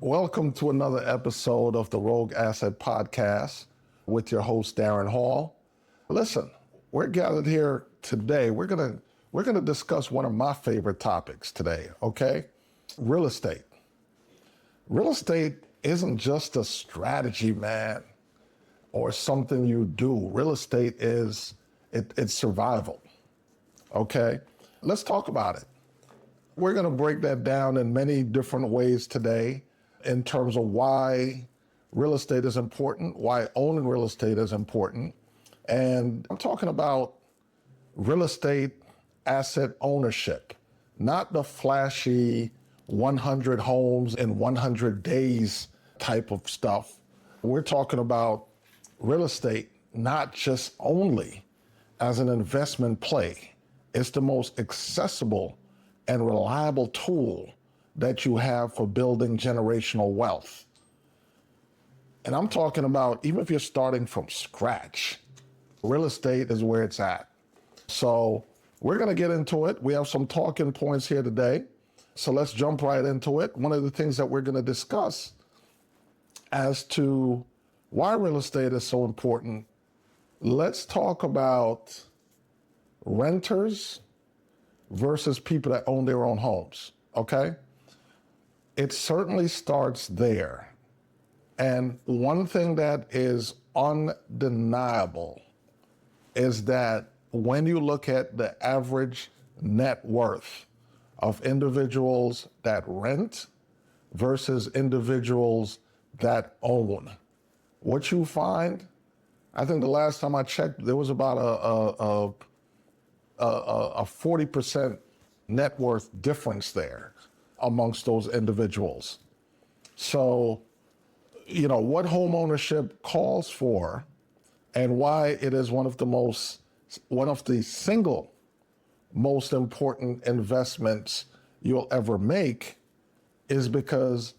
Welcome to another episode of the Rogue Asset Podcast with your host, Daren Hall. Listen, we're gathered here today. We're gonna discuss one of my favorite topics today, okay? Real estate. Real estate isn't just a strategy, man, or something you do. Real estate is it's survival, okay? Let's talk about it. We're gonna break that down in many different ways today in terms of why real estate is important, why owning real estate is important. And I'm talking about real estate asset ownership, not the flashy 100 homes in 100 days type of stuff. We're talking about real estate not just only as an investment play. It's the most accessible and reliable tool that you have for building generational wealth. And I'm talking about even if you're starting from scratch, real estate is where it's at. So we're gonna get into it. We have some talking points here today. So let's jump right into it. One of the things that we're gonna discuss as to why real estate is so important, let's talk about renters versus people that own their own homes, okay? It certainly starts there. And one thing that is undeniable is that when you look at the average net worth of individuals that rent versus individuals that own, what you find, I think the last time I checked, there was about a 40% net worth difference there amongst those individuals. So, you know, what home ownership calls for and why it is one of the single most important investments you'll ever make is because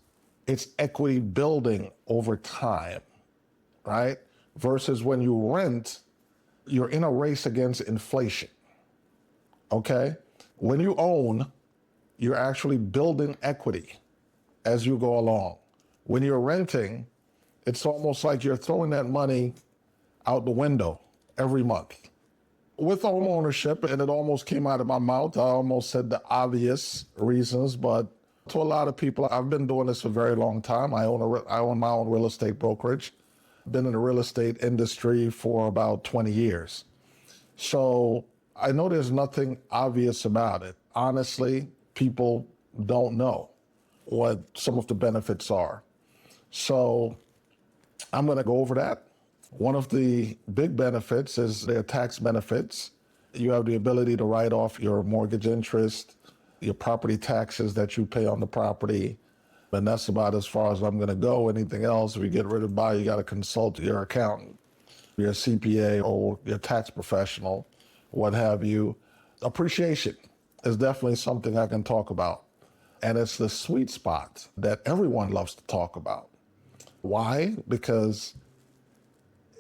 it's equity building over time, right? Versus when you rent, you're in a race against inflation, okay? When you own, you're actually building equity as you go along. When you're renting, it's almost like you're throwing that money out the window every month. With home ownership, and it almost came out of my mouth, I almost said the obvious reasons, but to a lot of people, I've been doing this for a very long time. I own my own real estate brokerage. Been in the real estate industry for about 20 years. So I know there's nothing obvious about it. Honestly, people don't know what some of the benefits are. So I'm going to go over that. One of the big benefits is their tax benefits. You have the ability to write off your mortgage interest, your property taxes that you pay on the property. And that's about as far as I'm going to go. Anything else, if you get rid of buy, you got to consult your accountant, your CPA, or your tax professional, what have you. Appreciation is definitely something I can talk about. And it's the sweet spot that everyone loves to talk about. Why? Because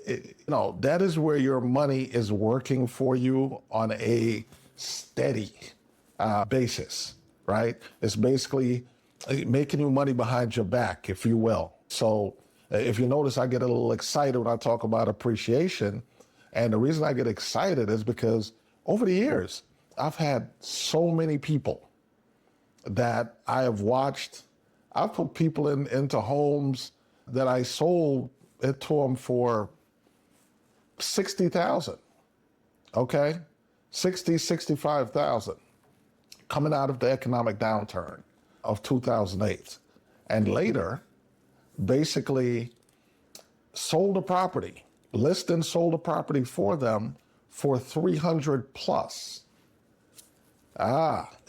that is where your money is working for you on a steady basis, right? It's basically making you money behind your back, if you will. So if you notice, I get a little excited when I talk about appreciation. And the reason I get excited is because over the years, I've had so many people that I have watched. I've put people into homes that I sold it to them for $60,000, okay? 60, 65,000, coming out of the economic downturn of 2008. And later, basically sold a property, listed and sold a property for them for 300 plus.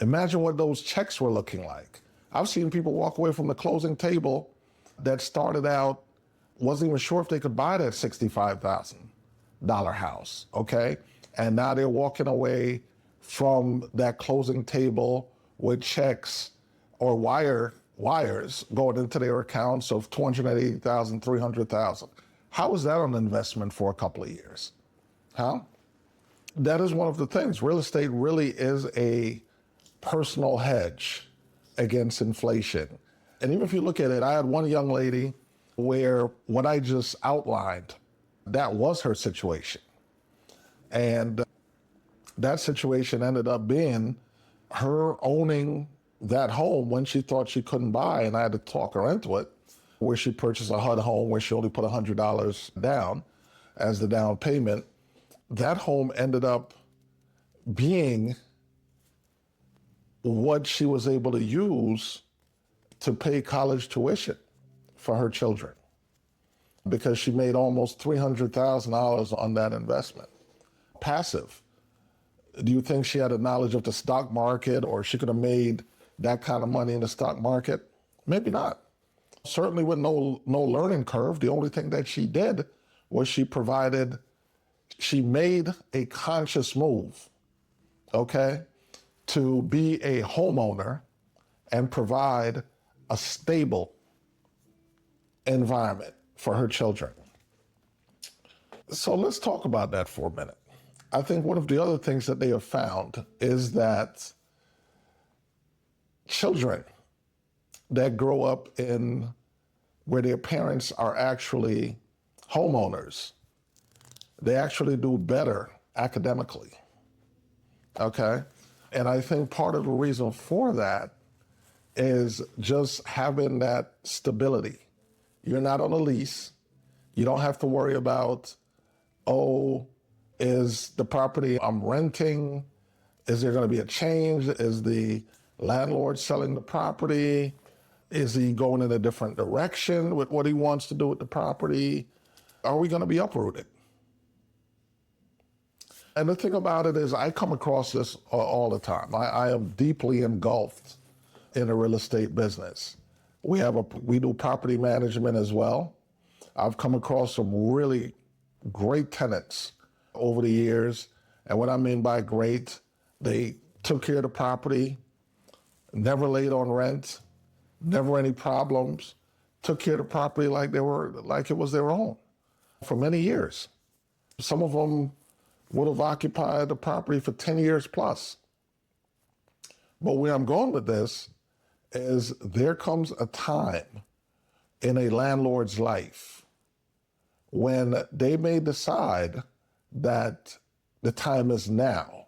Imagine what those checks were looking like. I've seen people walk away from the closing table that started out, wasn't even sure if they could buy that $65,000 house, okay? And now they're walking away from that closing table with checks or wires going into their accounts of $280,000, $300,000. How is that an investment for a couple of years? Huh? That is one of the things. Real estate really is a personal hedge against inflation. And even if you look at it, I had one young lady where what I just outlined, that was her situation. And that situation ended up being her owning that home when she thought she couldn't buy, and I had to talk her into it, where she purchased a HUD home where she only put $100 down as the down payment. That home ended up being what she was able to use to pay college tuition for her children, because she made almost $300,000 on that investment. Passive. Do you think she had a knowledge of the stock market, or she could have made that kind of money in the stock market? Maybe not. Certainly with no learning curve. The only thing that she did was she made a conscious move, okay, to be a homeowner and provide a stable environment for her children. So let's talk about that for a minute. I think one of the other things that they have found is that children that grow up in where their parents are actually homeowners, they actually do better academically, okay? And I think part of the reason for that is just having that stability. You're not on a lease. You don't have to worry about, oh, is the property I'm renting, is there going to be a change? Is the landlord selling the property? Is he going in a different direction with what he wants to do with the property? Are we going to be uprooted? And the thing about it is I come across this all the time. I am deeply engulfed in the real estate business. We do property management as well. I've come across some really great tenants over the years. And what I mean by great, they took care of the property, never late on rent, never any problems, took care of the property like it was their own for many years. Some of them would have occupied the property for 10 years plus. But where I'm going with this is there comes a time in a landlord's life when they may decide that the time is now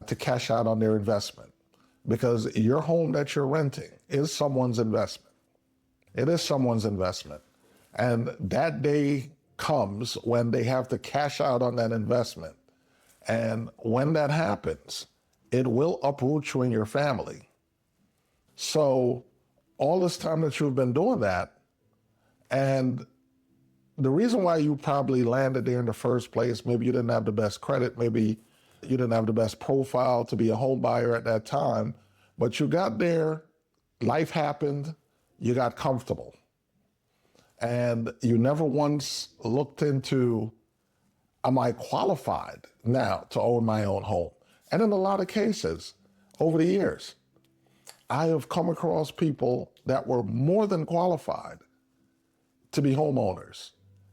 to cash out on their investment, because your home that you're renting is someone's investment. It is someone's investment. And that day comes when they have to cash out on that investment. And when that happens, it will uproot you and your family. So all this time that you've been doing that, and the reason why you probably landed there in the first place, maybe you didn't have the best credit, maybe you didn't have the best profile to be a home buyer at that time, but you got there, life happened, you got comfortable. And you never once looked into, am I qualified now to own my own home? And in a lot of cases, over the years, I have come across people that were more than qualified to be homeowners.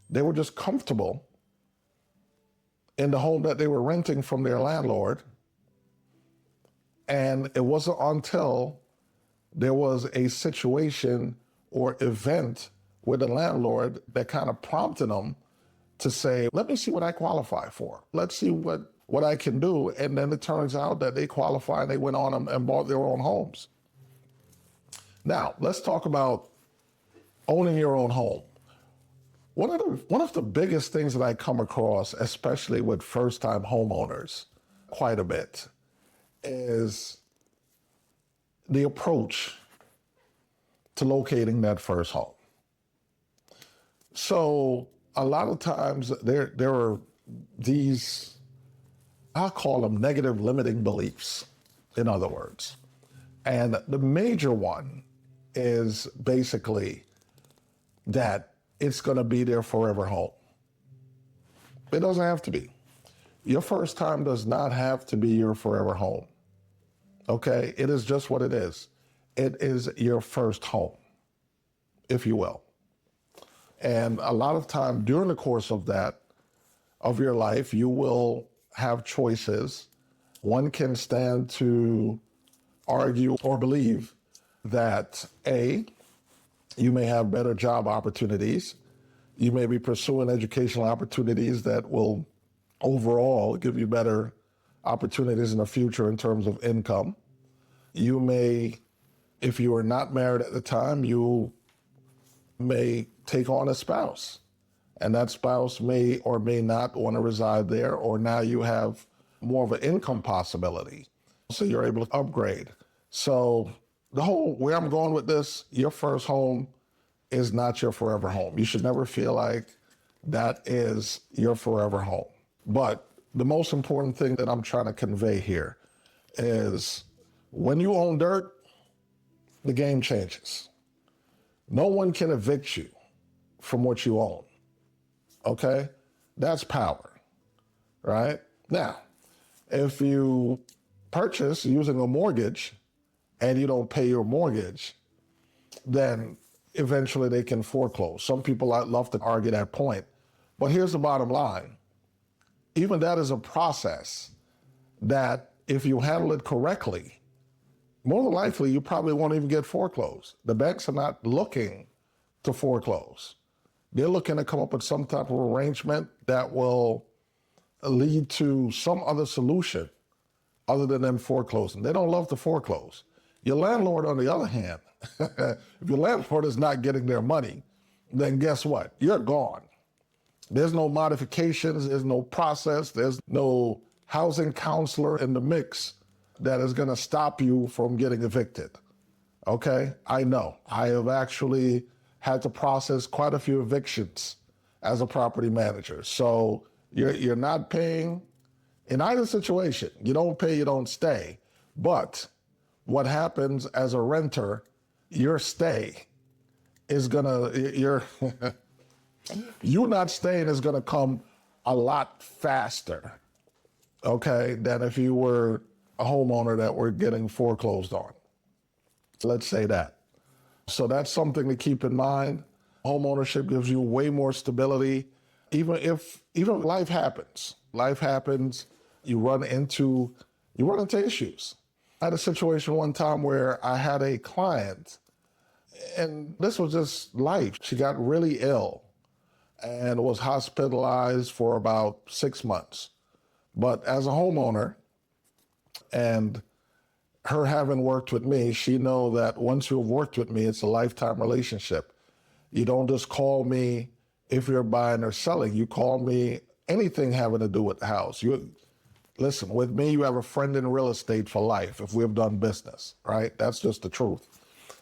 They were just comfortable in the home that they were renting from their landlord. And it wasn't until there was a situation or event with the landlord that kind of prompted them to say, let me see what I qualify for. Let's see what I can do. And then it turns out that they qualify and they went on and bought their own homes. Now, let's talk about owning your own home. One of the biggest things that I come across, especially with first-time homeowners, quite a bit, is the approach to locating that first home. So a lot of times there are these, I'll call them negative limiting beliefs, in other words. And the major one is basically that it's going to be their forever home. It doesn't have to be. Your first time does not have to be your forever home. Okay? It is just what it is. It is your first home, if you will. And a lot of time during the course of your life, you will have choices. One can stand to argue or believe that A, You may have better job opportunities. You may be pursuing educational opportunities that will overall give you better opportunities in the future in terms of income. You may, if you are not married at the time, you may take on a spouse, and that spouse may or may not want to reside there, or now you have more of an income possibility. So you're able to upgrade. So where I'm going with this, your first home is not your forever home. You should never feel like that is your forever home. But the most important thing that I'm trying to convey here is when you own dirt, the game changes. No one can evict you from what you own, okay? That's power, right? Now, if you purchase using a mortgage and you don't pay your mortgage, then eventually they can foreclose. Some people love to argue that point. But here's the bottom line. Even that is a process that if you handle it correctly, more than likely you probably won't even get foreclosed. The banks are not looking to foreclose. They're looking to come up with some type of arrangement that will lead to some other solution other than them foreclosing. They don't love to foreclose. Your landlord, on the other hand, if your landlord is not getting their money, then guess what? You're gone. There's no modifications, there's no process, there's no housing counselor in the mix that is going to stop you from getting evicted. Okay? I know. I have actually had to process quite a few evictions as a property manager. So you're not paying. In either situation, you don't pay, you don't stay. But what happens as a renter, your stay is you not staying is gonna come a lot faster, okay, than if you were a homeowner that were getting foreclosed on. Let's say that. So that's something to keep in mind. Homeownership gives you way more stability. Even life happens, you run into issues. I had a situation one time where I had a client, and this was just life. She got really ill and was hospitalized for about 6 months. But as a homeowner, and her having worked with me, she know that once you've worked with me, it's a lifetime relationship. You don't just call me if you're buying or selling. You call me anything having to do with the house. Listen, with me, you have a friend in real estate for life if we've done business, right? That's just the truth.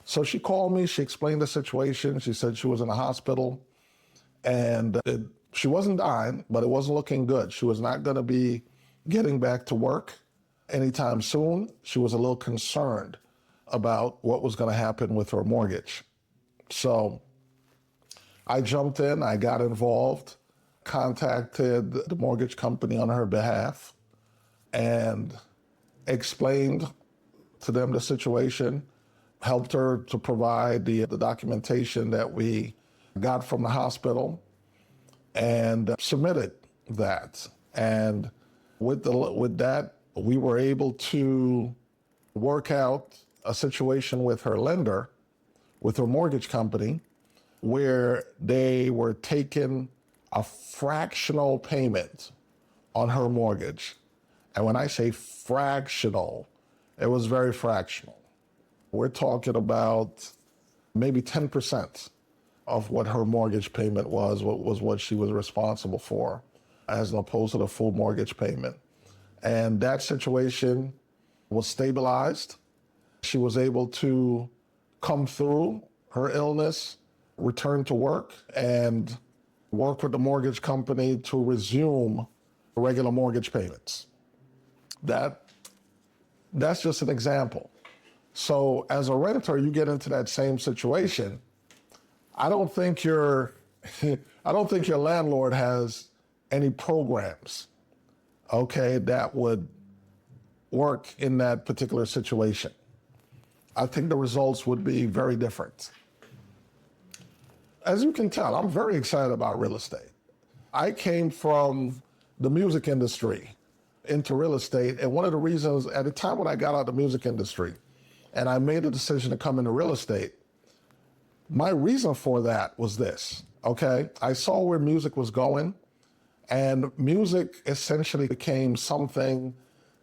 So she called me, she explained the situation. She said she was in a hospital and she wasn't dying, but it wasn't looking good. She was not going to be getting back to work anytime soon. She was a little concerned about what was going to happen with her mortgage. So I jumped in, I got involved, contacted the mortgage company on her behalf, and explained to them the situation, helped her to provide the documentation that we got from the hospital, and submitted that. And with that, we were able to work out a situation with her lender, with her mortgage company, where they were taking a fractional payment on her mortgage. And when I say fractional, it was very fractional. We're talking about maybe 10% of what her mortgage payment was what she was responsible for, as opposed to the full mortgage payment. And that situation was stabilized. She was able to come through her illness, return to work, and work with the mortgage company to resume regular mortgage payments. That's just an example. So as a renter, you get into that same situation. I don't think your landlord has any programs, okay, that would work in that particular situation. I think the results would be very different. As you can tell, I'm very excited about real estate. I came from the music industry into real estate, and one of the reasons at the time when I got out of the music industry and I made the decision to come into real estate, My reason for that was this, okay? I saw where music was going, and music essentially became something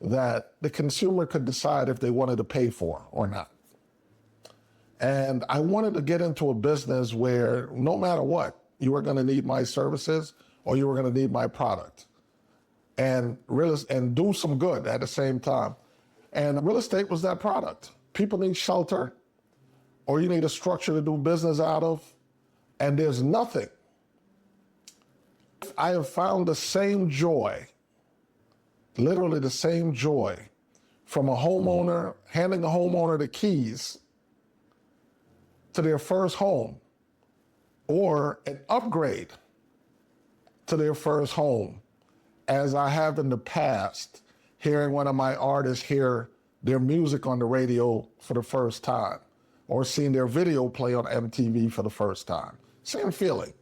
that the consumer could decide if they wanted to pay for or not. And I wanted to get into a business where no matter what, you were gonna need my services or you were gonna need my product, and do some good at the same time. And real estate was that product. People need shelter, or you need a structure to do business out of, and there's nothing. I have found the same joy, literally the same joy, from a homeowner, handing a homeowner the keys to their first home, or an upgrade to their first home, as I have in the past, hearing one of my artists hear their music on the radio for the first time, or seeing their video play on MTV for the first time. Same feeling.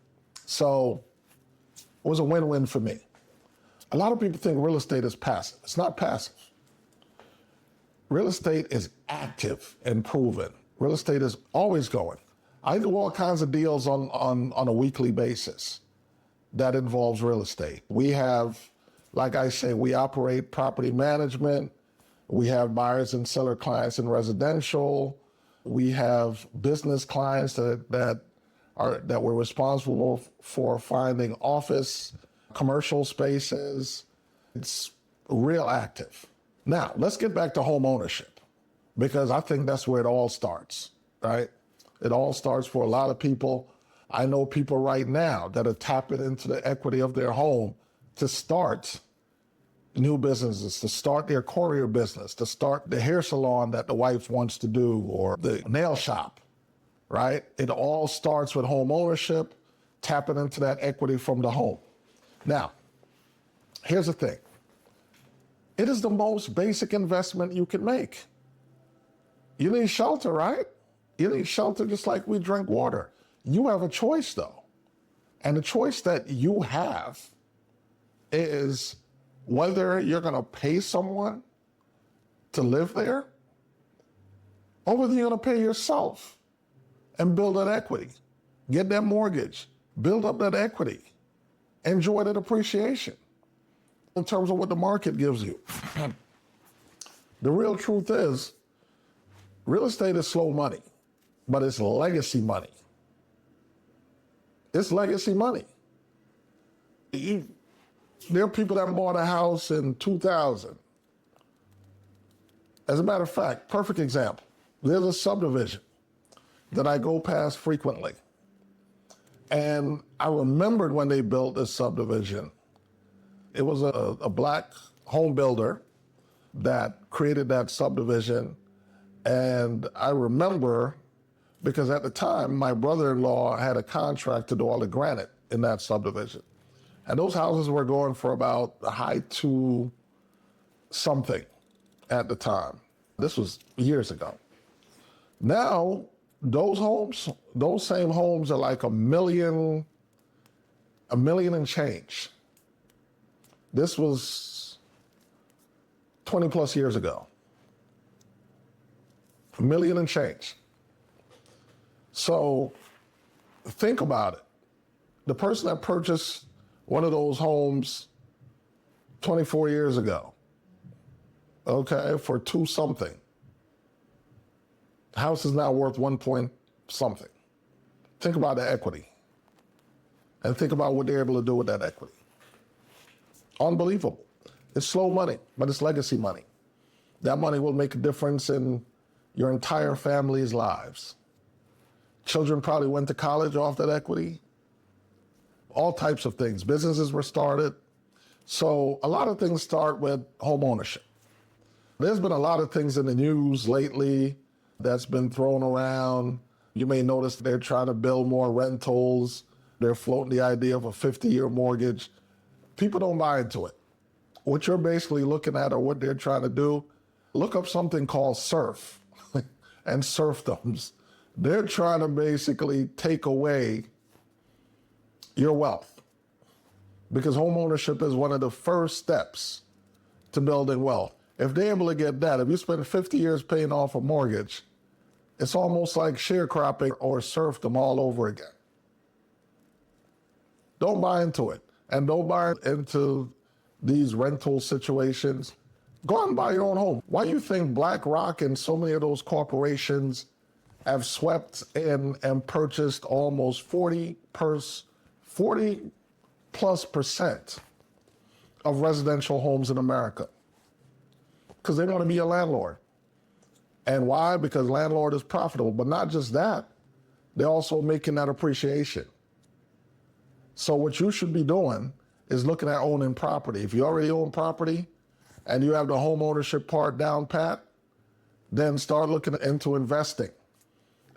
So it was a win-win for me. A lot of people think real estate is passive. It's not passive. Real estate is active and proven. Real estate is always going. I do all kinds of deals on a weekly basis that involves real estate. We have, like I say, we operate property management. We have buyers and seller clients in residential. We have business clients that we're responsible for finding office, commercial spaces. It's real active. Now, let's get back to home ownership, because I think that's where it all starts, right? It all starts for a lot of people. I know people right now that are tapping into the equity of their home to start new businesses, to start their courier business, to start the hair salon that the wife wants to do, or the nail shop, right? It all starts with home ownership, tapping into that equity from the home. Now, here's the thing. It is the most basic investment you can make. You need shelter, right? You need shelter just like we drink water. You have a choice, though. And the choice that you have is whether you're going to pay someone to live there, or whether you're going to pay yourself and build that equity, get that mortgage, build up that equity, enjoy that appreciation in terms of what the market gives you. The real truth is, real estate is slow money, but it's legacy money. It's legacy money. There are people that bought a house in 2000. As a matter of fact, perfect example. There's a subdivision that I go past frequently. And I remembered when they built this subdivision, it was a black home builder that created that subdivision. And I remember, because at the time, my brother-in-law had a contract to do all the granite in that subdivision. And those houses were going for about a high two something at the time. This was years ago. Now, those same homes are like a million and change. This was 20 plus years ago. $1 million and change. So think about it. The person that purchased one of those homes 24 years ago, okay, for two something. The house is now worth 1 point something. Think about the equity. And think about what they're able to do with that equity. Unbelievable. It's slow money, but it's legacy money. That money will make a difference in your entire family's lives. Children probably went to college off that equity. All types of things. Businesses were started. So a lot of things start with home ownership. There's been a lot of things in the news lately that's been thrown around. You may notice they're trying to build more rentals. They're floating the idea of a 50-year mortgage. People don't buy into it. What you're basically looking at, or what they're trying to do, look up something called SURF and serfdoms. They're trying to basically take away your wealth, because home ownership is one of the first steps to building wealth. If they're able to get that, if you spend 50 years paying off a mortgage, It's almost like sharecropping or serfdom all over again. Don't buy into it. And don't buy into these rental situations. Go out and buy your own home. Why do you think BlackRock and so many of those corporations have swept in and purchased almost 40 plus percent of residential homes in America? Because they want to be a landlord. And why? Because landlord is profitable. But not just that, they're also making that appreciation. So what you should be doing is looking at owning property. If you already own property and you have the home ownership part down pat, then start looking into investing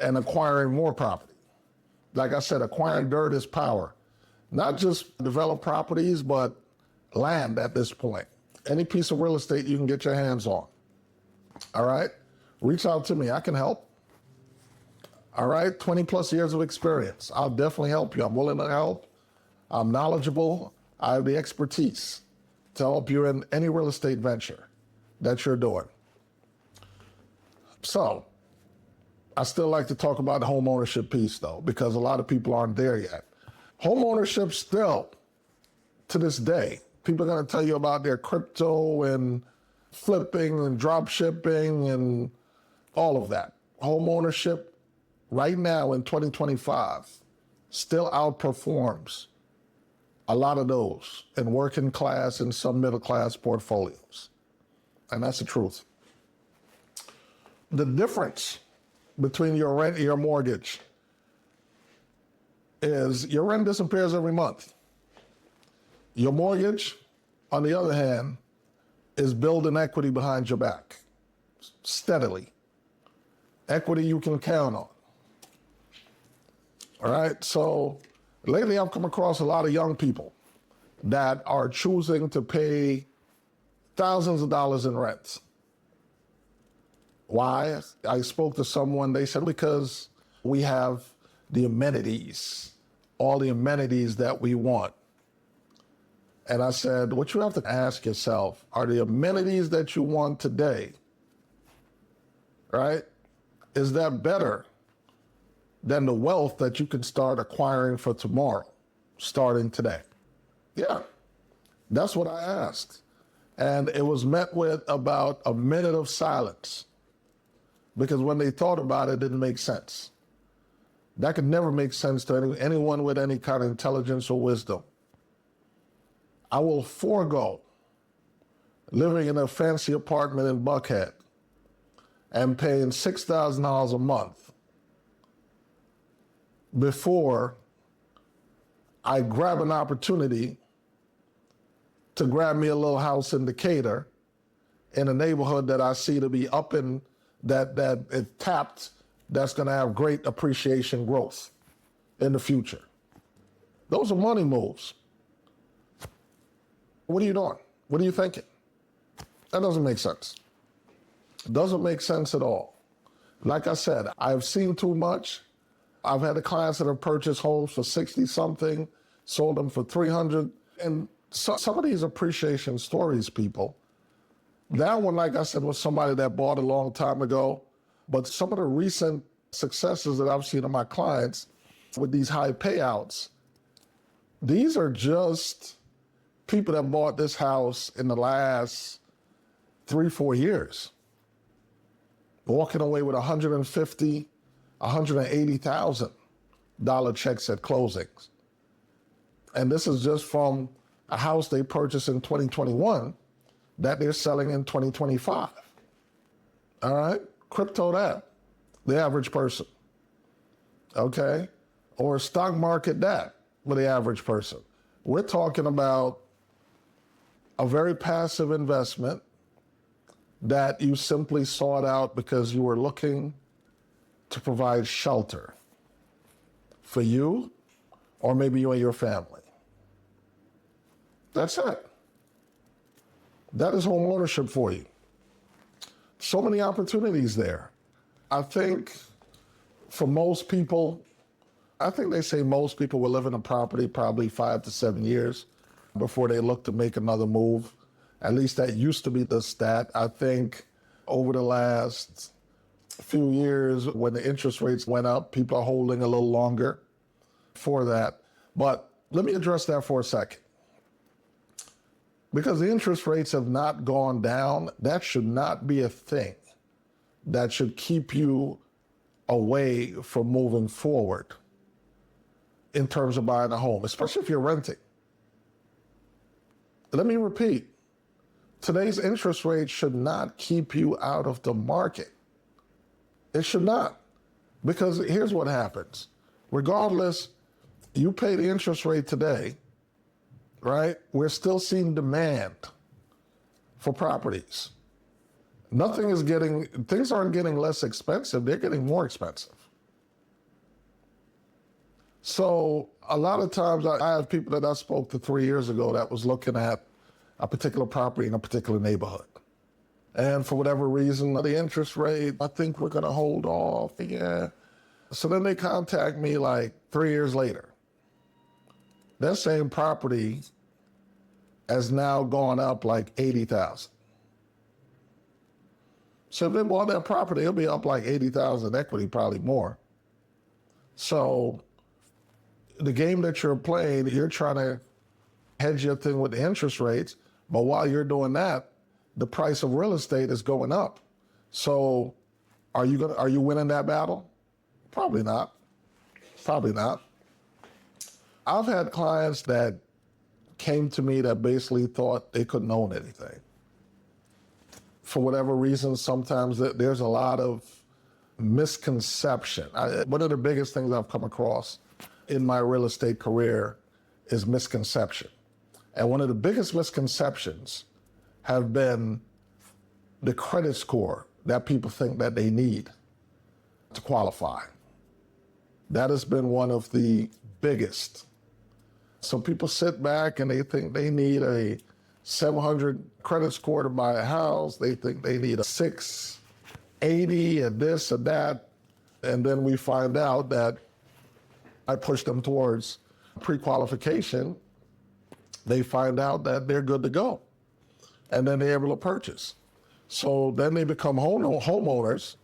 and acquiring more property. Like I said, acquiring dirt is power. Not just develop properties, but land at this point. Any piece of real estate you can get your hands on. All right? Reach out to me. I can help. All right? 20 plus years of experience. I'll definitely help you. I'm willing to help. I'm knowledgeable. I have the expertise to help you in any real estate venture that you're doing. So, I still like to talk about the home ownership piece though, because a lot of people aren't there yet. Home ownership still, to this day, people are going to tell you about their crypto and flipping and drop shipping and all of that. Home ownership right now in 2025 still outperforms a lot of those in working class and some middle class portfolios. And that's the truth. The difference between your rent and your mortgage is your rent disappears every month. Your mortgage, on the other hand, is building equity behind your back, steadily. Equity you can count on. All right, so lately I've come across a lot of young people that are choosing to pay thousands of dollars in rent. Why? I spoke to someone, they said, because we have the amenities, all the amenities that we want. And I said, what you have to ask yourself, are the amenities that you want today, right? Is that better than the wealth that you can start acquiring for tomorrow, starting today? Yeah, that's what I asked. And it was met with about a minute of silence, because when they thought about it, it didn't make sense. That could never make sense to anyone with any kind of intelligence or wisdom. I will forego living in a fancy apartment in Buckhead and paying $6,000 a month before I grab an opportunity to grab me a little house in Decatur in a neighborhood that I see to be up in that it tapped, that's going to have great appreciation growth in the future. Those are money moves. What are you doing? What are you thinking? That doesn't make sense. It doesn't make sense at all. Like I said, I've seen too much. I've had clients that have purchased homes for 60 something, sold them for 300. And some of these appreciation stories, people, that one, like I said, was somebody that bought a long time ago. But some of the recent successes that I've seen of my clients with these high payouts, these are just people that bought this house in the last 3-4 years, walking away with $150,000, $180,000 checks at closings. And this is just from a house they purchased in 2021 that they're selling in 2025. All right? Crypto that, the average person. Okay? Or stock market that for the average person. We're talking about a very passive investment that you simply sought out because you were looking to provide shelter for you or maybe you and your family. That's it. That is home ownership for you. So many opportunities there. I think for most people, I think they say most people will live in a property probably 5 to 7 years before they look to make another move. At least that used to be the stat. I think over the last few years when the interest rates went up, people are holding a little longer for that. But let me address that for a second. Because the interest rates have not gone down, that should not be a thing that should keep you away from moving forward in terms of buying a home, especially if you're renting. Let me repeat, today's interest rate should not keep you out of the market. It should not, because here's what happens. Regardless, you pay the interest rate today, right? We're still seeing demand for properties. Things aren't getting less expensive, they're getting more expensive. So a lot of times I have people that I spoke to 3 years ago that was looking at a particular property in a particular neighborhood. And for whatever reason, the interest rate, I think we're gonna hold off, yeah. So then they contact me like 3 years later. That same property has now gone up like 80,000. So if they bought that property, it'll be up like 80,000 equity, probably more. So the game that you're playing, you're trying to hedge your thing with the interest rates, but while you're doing that, the price of real estate is going up. So are you winning that battle? Probably not. Probably not. I've had clients that came to me that basically thought they couldn't own anything. For whatever reason, sometimes there's a lot of misconception. One of the biggest things I've come across in my real estate career is misconception. And one of the biggest misconceptions have been the credit score that people think that they need to qualify. That has been one of the biggest. So people sit back and they think they need a 700 credit score to buy a house. They think they need a 680 and this and that. And then we find out that I push them towards pre-qualification. They find out that they're good to go. And then they're able to purchase. So then they become homeowners.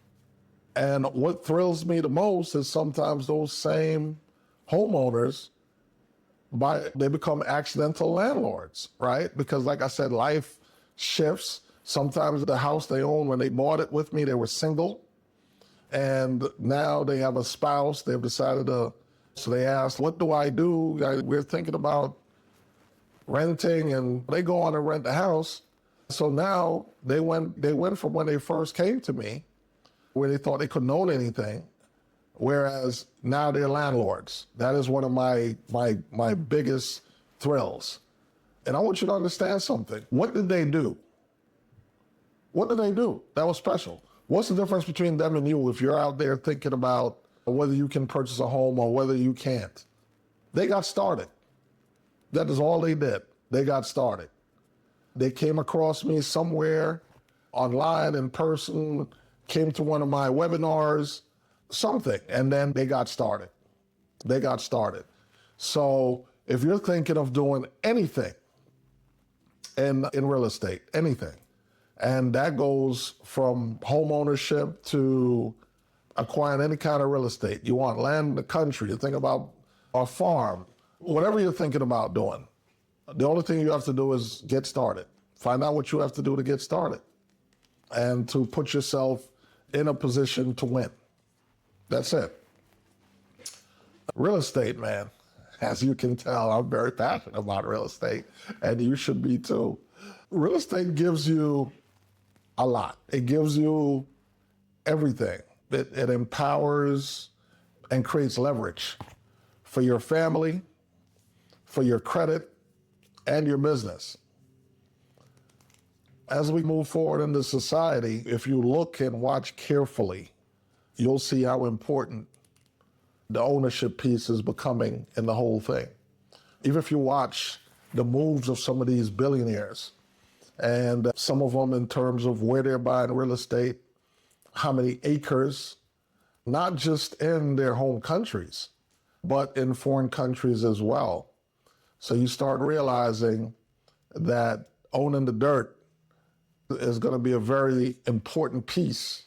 And what thrills me the most is sometimes those same homeowners, they become accidental landlords, right? Because like I said, life shifts. Sometimes the house they own, when they bought it with me, they were single. And now they have a spouse. They've decided so they asked, what do I do? We're thinking about renting, and they go on and rent the house. So now they went from when they first came to me, where they thought they couldn't own anything, whereas now they're landlords. That is one of my biggest thrills. And I want you to understand something. What did they do? What did they do that was special? What's the difference between them and you if you're out there thinking about whether you can purchase a home or whether you can't? They got started. That is all they did. They got started. They came across me somewhere online, in person, came to one of my webinars, something, and then they got started. They got started. So if you're thinking of doing anything in real estate, anything, and that goes from home ownership to acquiring any kind of real estate, you want land in the country, you think about a farm, whatever you're thinking about doing, the only thing you have to do is get started. Find out what you have to do to get started and to put yourself in a position to win. That's it. Real estate, man, as you can tell, I'm very passionate about real estate, and you should be too. Real estate gives you a lot. It gives you everything. It empowers and creates leverage for your family, for your credit, and your business. As we move forward into society, if you look and watch carefully, you'll see how important the ownership piece is becoming in the whole thing. Even if you watch the moves of some of these billionaires, and some of them in terms of where they're buying real estate, how many acres, not just in their home countries, but in foreign countries as well. So you start realizing that owning the dirt is going to be a very important piece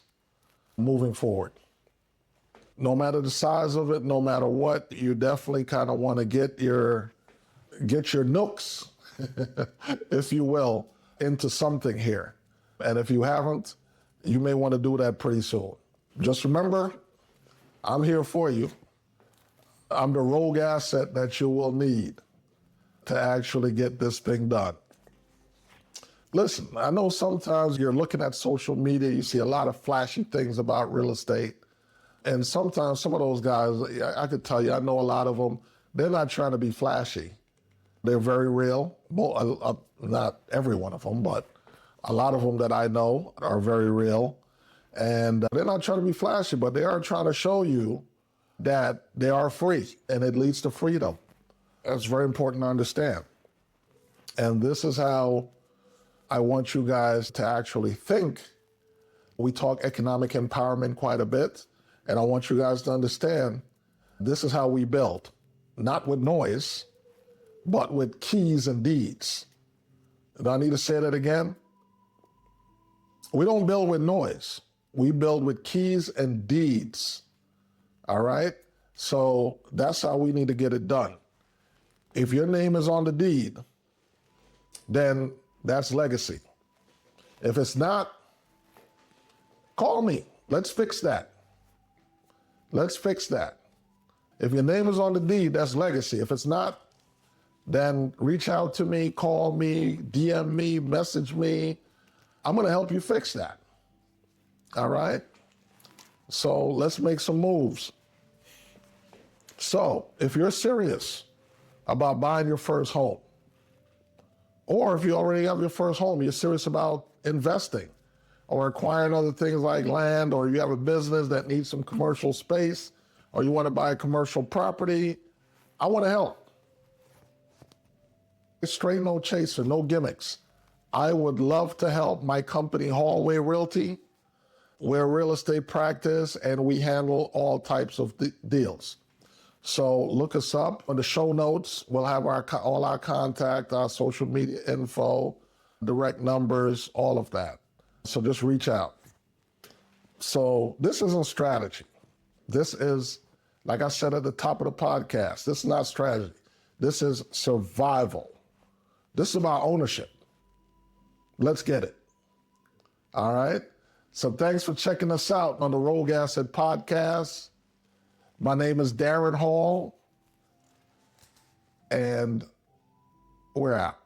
moving forward. No matter the size of it, no matter what, you definitely kind of want to get your nooks, if you will, into something here. And if you haven't, you may want to do that pretty soon. Just remember, I'm here for you. I'm the rogue asset that you will need to actually get this thing done. Listen, I know sometimes you're looking at social media, you see a lot of flashy things about real estate. And sometimes some of those guys, I could tell you, I know a lot of them, they're not trying to be flashy. They're very real. Well, not every one of them, but a lot of them that I know are very real. And they're not trying to be flashy, but they are trying to show you that they are free and it leads to freedom. That's very important to understand. And this is how I want you guys to actually think. We talk economic empowerment quite a bit, and I want you guys to understand this is how we build, not with noise, but with keys and deeds. Do I need to say that again? We don't build with noise. We build with keys and deeds. All right? So that's how we need to get it done. If your name is on the deed, then that's legacy. If it's not, call me. Let's fix that. Let's fix that. If your name is on the deed, that's legacy. If it's not, then reach out to me, call me, DM me, message me. I'm going to help you fix that. All right? So let's make some moves. So if you're serious about buying your first home, or if you already have your first home, you're serious about investing or acquiring other things like land, or you have a business that needs some commercial space, or you want to buy a commercial property, I want to help. Straight no chaser, no gimmicks. I would love to help. My company, Hallway Realty, we're a real estate practice and we handle all types of deals. So look us up. On the show notes, we'll have all our contact, our social media info, direct numbers, all of that. So just reach out. So this isn't strategy. This is, like I said at the top of the podcast, this is not strategy. This is survival. This is about ownership. Let's get it. All right? So thanks for checking us out on the Rogue Asset Podcast. My name is Daren Hall, and we're out.